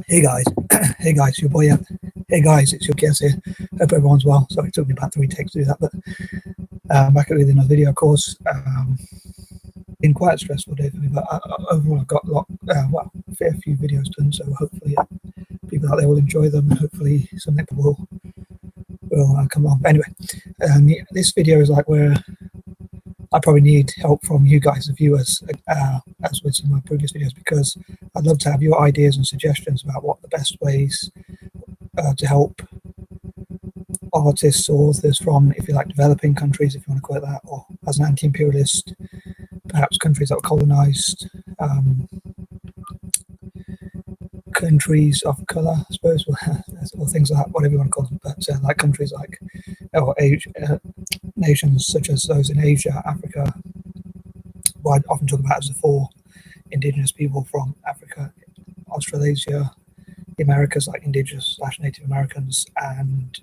Hey guys, hey guys, your boy. Hey guys, it's your guest here. Hope everyone's well. Sorry, it took me about 3 takes to do that, but back with another video. Of course, been quite a stressful day for me, but overall I've got a fair few videos done. So hopefully, people out there will enjoy them, and hopefully some people will come along. But anyway, this video is like where I probably need help from you guys, the viewers, as with some of my previous videos, because I'd love to have your ideas and suggestions about what the best ways to help artists or authors from, if you like, developing countries, if you want to call it that, or as an anti-imperialist, perhaps countries that were colonized, countries of color, I suppose, or things like that, whatever you want to call them, but like countries like, or nations such as those in Asia, Africa, what I often talk about as the 4 indigenous people from Africa, Australasia, the Americas, like indigenous / Native Americans, and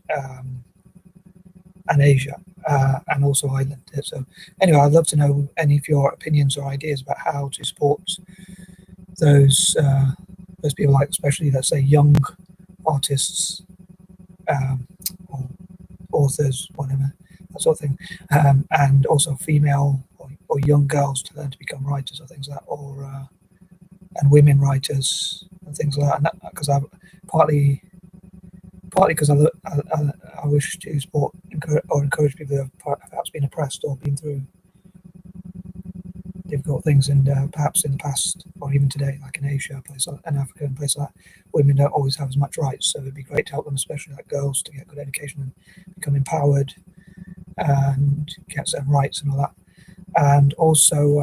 Asia, and also Ireland. So anyway, I'd love to know any of your opinions or ideas about how to support those people, like especially, let's say, young artists, or authors, whatever, that sort of thing, and also female or young girls to learn to become writers or things like that, or and women writers and things like that. Because I've partly because I wish to support or encourage people who have perhaps been oppressed or been through difficult things, and perhaps in the past or even today, like in Asia, and Africa, and places like that, women don't always have as much rights. So it'd be great to help them, especially like girls, to get good education and become empowered and get certain rights and all that. And also,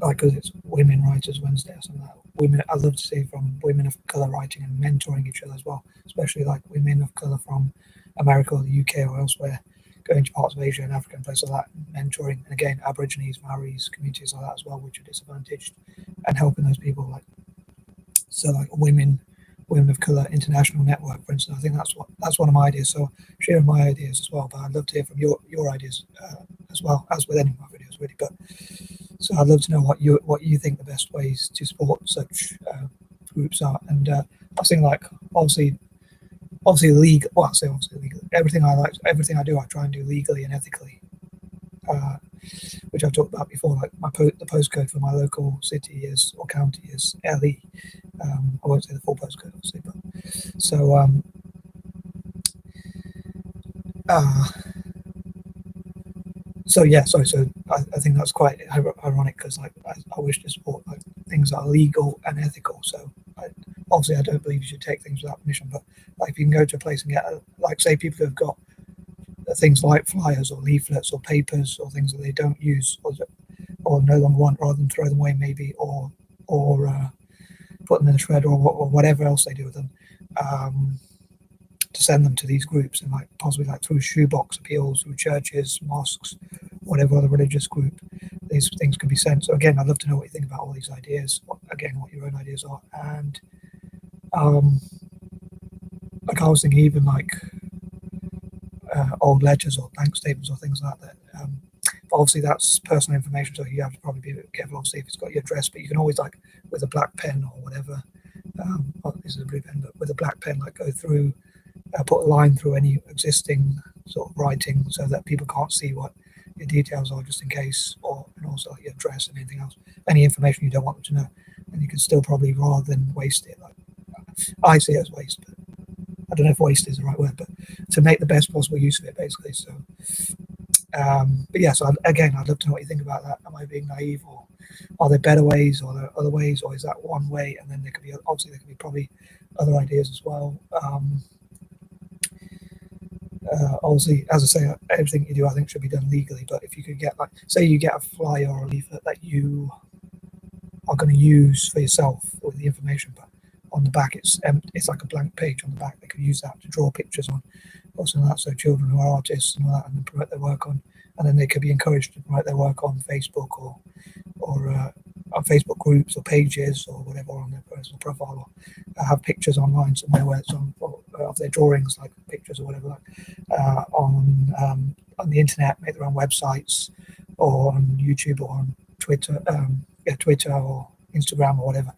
like, because it's Women Writers Wednesday or something like that, I'd love to see from women of colour writing and mentoring each other as well, especially like women of colour from America or the UK or elsewhere, going to parts of Asia and Africa and places like that, mentoring, and again, Aborigines, Maoris, communities like that as well, which are disadvantaged, and helping those people, like, so like women of colour international network, for instance. I think that's one of my ideas. So sharing my ideas as well, but I'd love to hear from your ideas as well, as with any of my videos really. But so I'd love to know what you think the best ways to support such groups are. And I was thinking, like, obviously legal. Well, I say obviously legal. Everything I do, I try and do legally and ethically, which I've talked about before. Like the postcode for my local city is, or county is, LE. I won't say the full postcode, obviously, but so so yeah, sorry. So I think that's quite ironic, because like I wish to support like things that are legal and ethical. So obviously I don't believe you should take things without permission, but like if you can go to a place and get like, say, people who have got things like flyers or leaflets or papers or things that they don't use or no longer want, rather than throw them away maybe, or put them in a shred, or whatever else they do with them, to send them to these groups, and like possibly like through shoebox appeals, through churches, mosques, whatever other religious group these things could be sent. So again, I'd love to know what you think about all these ideas, what your own ideas are. And like I was thinking, even like old ledgers or bank statements or things like that. But obviously that's personal information, so you have to probably be a bit careful, obviously, if it's got your address. But you can always, like, with a black pen or whatever, this is a blue pen, but with a black pen, like, go through, put a line through any existing sort of writing, so that people can't see what your details are, just in case, and also like your address and anything else, any information you don't want them to know. And you can still probably, rather than waste it, like, I see it as waste, but I don't know if waste is the right word, but to make the best possible use of it, basically. So but yeah, so I'd love to know what you think about that. Am I being naive, or are there better ways, or are there other ways, or is that one way? And then there could be probably other ideas as well. Obviously, as I say, everything you do, I think, should be done legally. But if you could get, like, say you get a flyer or a leaflet that you are going to use for yourself with the information, but on the back it's like a blank page on the back. They could use that to draw pictures on, or something like that, so children who are artists and all that, and then promote their work on, and then they could be encouraged to promote their work on Facebook or on Facebook groups or pages or whatever, on their personal profile, or have pictures online somewhere where it's on, of their drawings, like pictures or whatever, on the internet, make their own websites, or on YouTube, or on Twitter, Twitter, or Instagram or whatever.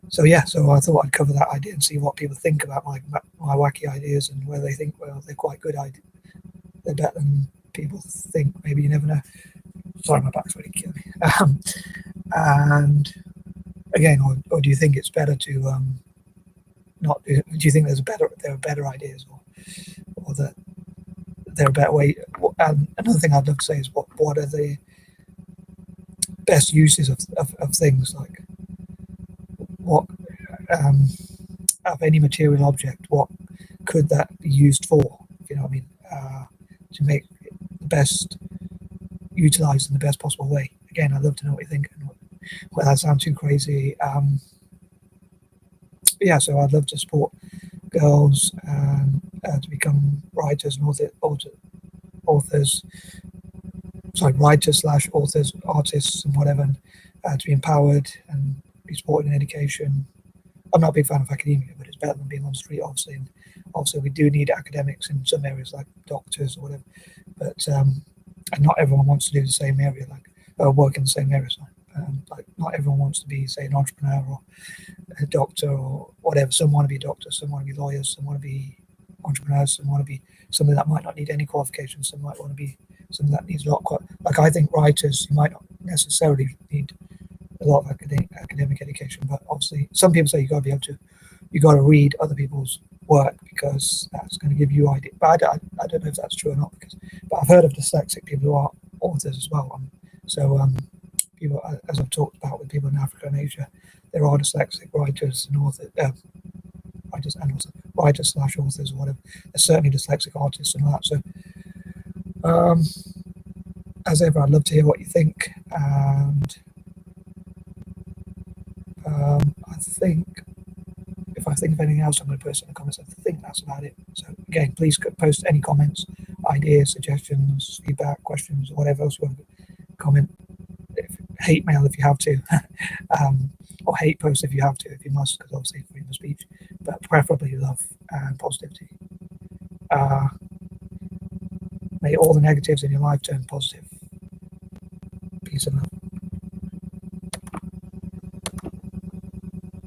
So yeah, so I thought I'd cover that idea and see what people think about my wacky ideas, and whether they think, well, they're quite good ideas. They're better than people think. Maybe, you never know. Sorry, my back's really killing me. And again, or do you think it's better to not? Do you think there are better ideas, or that there are better way? And another thing I'd love to say is what are the best uses of things, like what of any material object, what could that be used for? If you know what I mean, to make the best utilized in the best possible way. Again, I'd love to know what you think, and whether that sounds too crazy. Yeah, so I'd love to support girls to become writers and authors. Sorry, writers/authors, artists, and whatever, and to be empowered and be supported in education. I'm not a big fan of academia, but it's better than being on the street, obviously. And obviously, we do need academics in some areas, like doctors or whatever. But and not everyone wants to do the same area, like work in the same area. So, like not everyone wants to be, say, an entrepreneur or a doctor or whatever. Some want to be doctors, some want to be lawyers, some want to be entrepreneurs, some want to be something that might not need any qualifications, some might want to be something that needs a lot. Like I think writers, you might not necessarily need a lot of academic education, but obviously some people say you got to read other people's work, because that's going to give you ideas. But I don't know if that's true or not, but I've heard of dyslexic people who are authors as well. So people, as I've talked about with people in Africa and Asia, there are dyslexic writers and authors, writers/authors or whatever. There's certainly dyslexic artists and all that. So as ever, I'd love to hear what you think, and I think if I think of anything else, I'm going to post it in the comments. I think that's about it. So again, please post any comments, ideas, suggestions, feedback, questions, or whatever else you want to comment. Hate mail if you have to, or hate post if you have to, if you must, because obviously freedom of speech, but preferably love and positivity. May all the negatives in your life turn positive. Peace and love.